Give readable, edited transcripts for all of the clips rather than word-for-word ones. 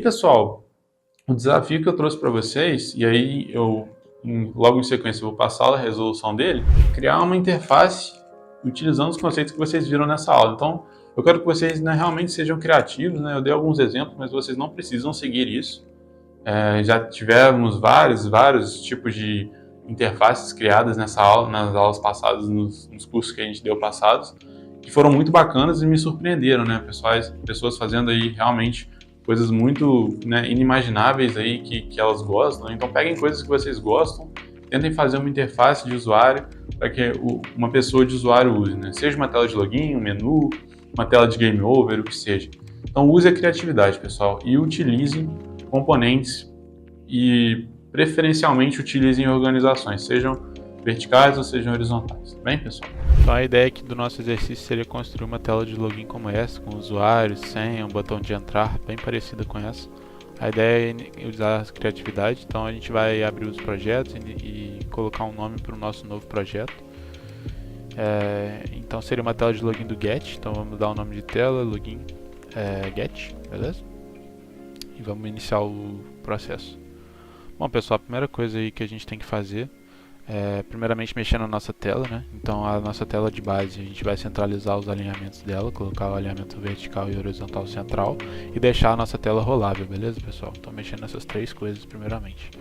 pessoal, o desafio que eu trouxe para vocês, e aí logo em sequência eu vou passar a resolução dele, criar uma interface utilizando os conceitos que vocês viram nessa aula. Então, eu quero que vocês, né, realmente sejam criativos, né? Eu dei alguns exemplos, mas vocês não precisam seguir isso. Já tivemos vários tipos de interfaces criadas nessa aula, nas aulas passadas, nos cursos que a gente deu passados, que foram muito bacanas e me surpreenderam, né? Pessoas fazendo aí realmente coisas muito, né, inimagináveis aí que elas gostam. Então peguem coisas que vocês gostam, tentem fazer uma interface de usuário para que uma pessoa de usuário use, né? Seja uma tela de login, um menu, uma tela de game over, o que seja. Então use a criatividade, pessoal, e utilizem componentes e preferencialmente utilizem organizações, sejam verticais ou sejam horizontais. Bem, pessoal? Então a ideia aqui do nosso exercício seria construir uma tela de login como essa, com usuário, senha, um botão de entrar, bem parecida com essa. A ideia é usar a criatividade, então a gente vai abrir os projetos e colocar um nome para o nosso novo projeto. Então seria uma tela de login do get, então vamos dar o nome de tela, login get, beleza? E vamos iniciar o processo. Bom pessoal, a primeira coisa aí que a gente tem que fazer primeiramente mexer na nossa tela, né? Então a nossa tela de base a gente vai centralizar os alinhamentos dela, colocar o alinhamento vertical e horizontal central e deixar a nossa tela rolável, beleza pessoal? Então mexendo nessas três coisas primeiramente.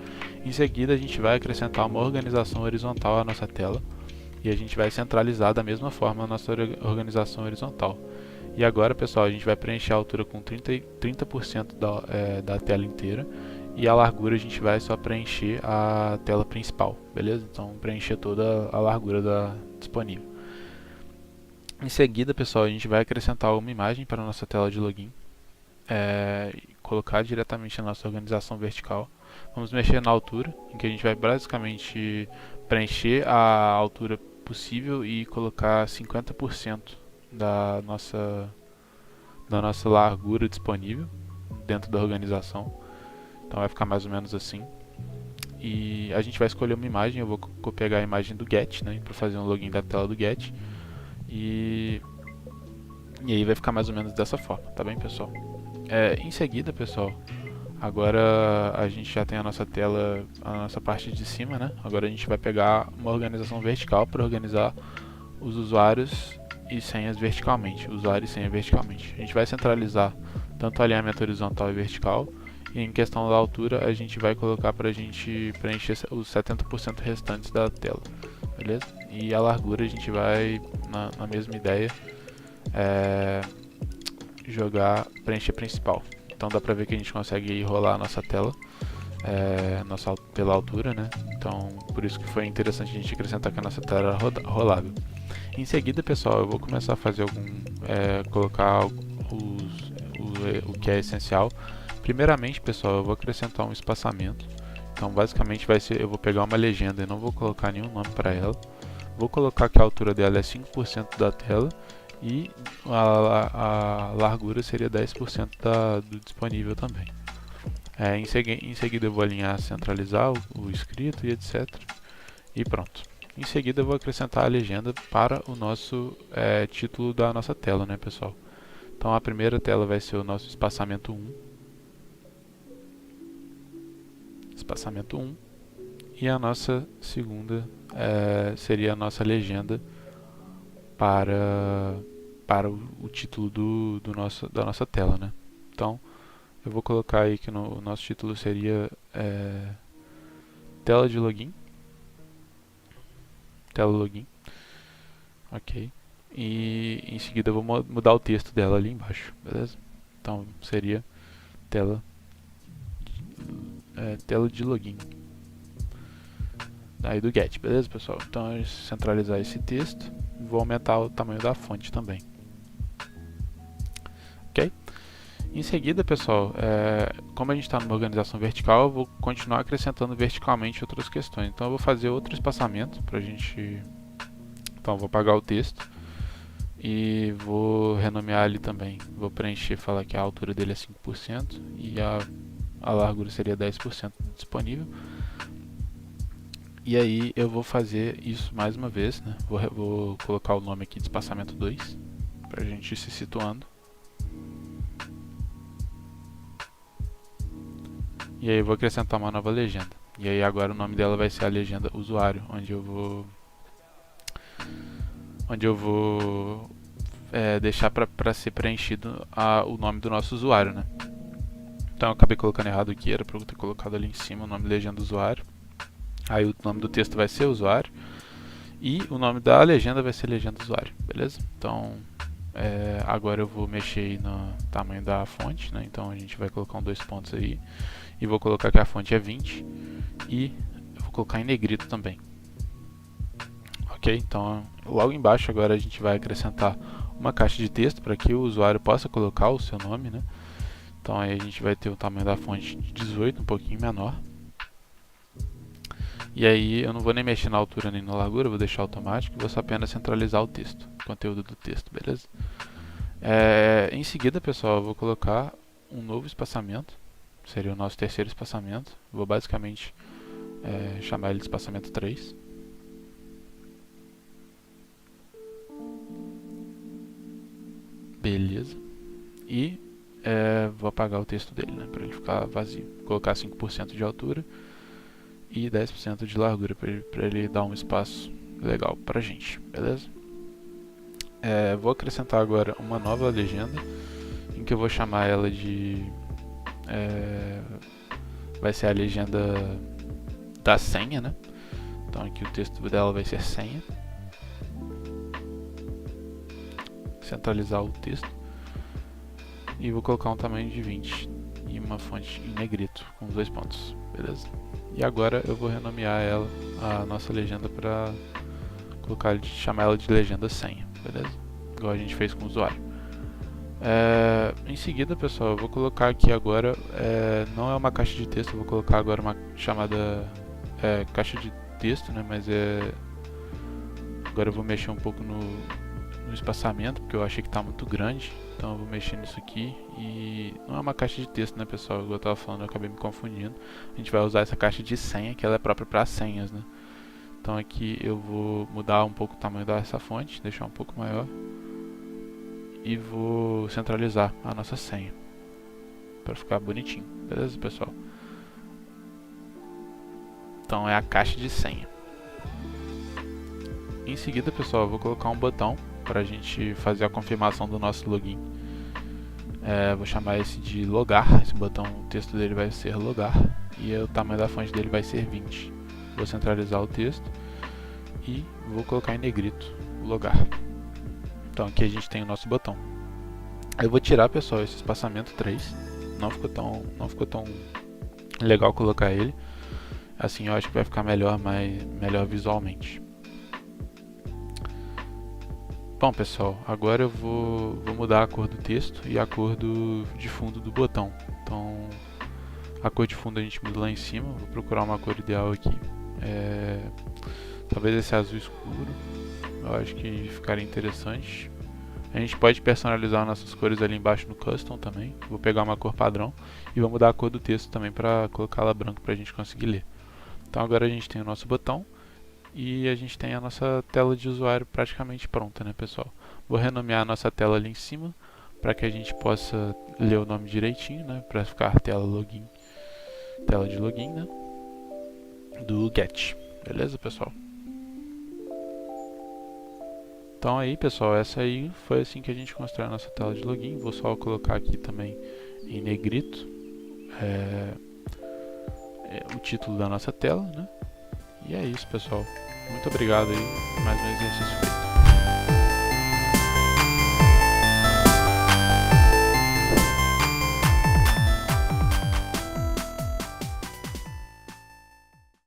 Em seguida a gente vai acrescentar uma organização horizontal à nossa tela e a gente vai centralizar da mesma forma a nossa organização horizontal. E agora pessoal, a gente vai preencher a altura com 30% da tela inteira. E a largura a gente vai só preencher a tela principal, beleza? Então preencher toda a largura disponível. Em seguida, pessoal, a gente vai acrescentar uma imagem para a nossa tela de login, colocar diretamente na nossa organização vertical. Vamos mexer na altura, em que a gente vai basicamente preencher a altura possível e colocar 50% da nossa largura disponível dentro da organização. Então vai ficar mais ou menos assim. E a gente vai escolher uma imagem. Eu vou pegar a imagem do get, né, para fazer um login da tela do get. E aí vai ficar mais ou menos dessa forma, tá bem pessoal? Em seguida, pessoal, agora a gente já tem a nossa tela, a nossa parte de cima, né? Agora a gente vai pegar uma organização vertical para organizar os usuários e senhas verticalmente. Usuário e senha verticalmente. A gente vai centralizar tanto o alinhamento horizontal e vertical. E em questão da altura, a gente vai colocar para a gente preencher os 70% restantes da tela, beleza? E a largura a gente vai, na mesma ideia, preencher principal. Então dá para ver que a gente consegue rolar a nossa tela pela altura, né? Então por isso que foi interessante a gente acrescentar que a nossa tela era rolável. Em seguida, pessoal, eu vou começar a fazer colocar o que é essencial. Primeiramente, pessoal, eu vou acrescentar um espaçamento. Então, basicamente, eu vou pegar uma legenda e não vou colocar nenhum nome para ela. Vou colocar que a altura dela é 5% da tela e a largura seria 10% do disponível também. Em seguida, eu vou alinhar, centralizar o escrito e etc. E pronto. Em seguida, eu vou acrescentar a legenda para o nosso título da nossa tela, né, pessoal? Então, a primeira tela vai ser o nosso espaçamento 1. Espaçamento 1 e a nossa segunda seria a nossa legenda para o título da nossa tela, né? Então eu vou colocar aí que o nosso título seria tela de login, ok, e em seguida eu vou mudar o texto dela ali embaixo, beleza? Então seria tela de login aí do get, beleza pessoal? Então eu centralizar esse texto, vou aumentar o tamanho da fonte também, ok? Em seguida, pessoal, como a gente está numa organização vertical, eu vou continuar acrescentando verticalmente outras questões. Então eu vou fazer outro espaçamento para a gente. Então eu vou apagar o texto e vou renomear ali também. Vou preencher, falar que a altura dele é 5% e a largura seria 10% disponível. E aí eu vou fazer isso mais uma vez, né? Vou colocar o nome aqui de espaçamento 2 para a gente ir se situando. E aí eu vou acrescentar uma nova legenda. E aí agora o nome dela vai ser a legenda usuário, onde eu vou deixar para ser preenchido o nome do nosso usuário, né? Então eu acabei colocando errado aqui, era para eu ter colocado ali em cima o nome legenda usuário. Aí o nome do texto vai ser usuário e o nome da legenda vai ser legenda usuário, beleza? Então agora eu vou mexer aí no tamanho da fonte, né? Então a gente vai colocar dois pontos aí e vou colocar que a fonte é 20 e eu vou colocar em negrito também. Ok, então logo embaixo agora a gente vai acrescentar uma caixa de texto para que o usuário possa colocar o seu nome, né? Então aí a gente vai ter o tamanho da fonte de 18, um pouquinho menor. E aí eu não vou nem mexer na altura nem na largura, vou deixar automático, vou só apenas centralizar o texto, o conteúdo do texto, beleza? Em seguida, pessoal, eu vou colocar um novo espaçamento, seria o nosso terceiro espaçamento. Vou basicamente chamar ele de espaçamento 3. Beleza. E vou apagar o texto dele, né, para ele ficar vazio. Vou colocar 5% de altura e 10% de largura para ele dar um espaço legal pra gente, beleza? Vou acrescentar agora uma nova legenda em que eu vou chamar ela de vai ser a legenda da senha, né? Então aqui o texto dela vai ser senha. Centralizar o texto e vou colocar um tamanho de 20 e uma fonte em negrito com 2 pontos, beleza? E agora eu vou renomear ela, a nossa legenda, para chamar ela de legenda senha, beleza? Igual a gente fez com o usuário. Em seguida, pessoal, eu vou colocar aqui agora, não é uma caixa de texto, eu vou colocar agora uma chamada caixa de texto, né? Mas agora eu vou mexer um pouco no espaçamento, porque eu achei que está muito grande, então eu vou mexer nisso aqui. E não é uma caixa de texto, né, pessoal? Igual eu estava falando, eu acabei me confundindo. A gente vai usar essa caixa de senha, que ela é própria para senhas, né? Então aqui eu vou mudar um pouco o tamanho dessa fonte, deixar um pouco maior, e vou centralizar a nossa senha para ficar bonitinho, beleza, pessoal? Então é a caixa de senha. Em seguida, pessoal, eu vou colocar um botão para a gente fazer a confirmação do nosso login. Vou chamar esse de logar. Esse botão, o texto dele vai ser logar e o tamanho da fonte dele vai ser 20. Vou centralizar o texto e vou colocar em negrito o logar. Então aqui a gente tem o nosso botão. Eu vou tirar, pessoal, esse espaçamento 3. Não ficou tão legal colocar ele. Assim eu acho que vai ficar melhor visualmente. Bom, pessoal, agora eu vou mudar a cor do texto e a cor de fundo do botão. Então, a cor de fundo a gente muda lá em cima. Vou procurar uma cor ideal aqui. Talvez esse azul escuro. Eu acho que ficaria interessante. A gente pode personalizar nossas cores ali embaixo no Custom também. Vou pegar uma cor padrão e vou mudar a cor do texto também para colocá-la branca para a gente conseguir ler. Então agora a gente tem o nosso botão. E a gente tem a nossa tela de usuário praticamente pronta, né, pessoal? Vou renomear a nossa tela ali em cima para que a gente possa ler o nome direitinho, né? Para ficar tela de login, né? Do Get, beleza, pessoal? Então aí, pessoal, essa aí foi assim que a gente constrói a nossa tela de login. Vou só colocar aqui também em negrito o título da nossa tela, né? E é isso, pessoal. Muito obrigado aí. Mais um exercício feito.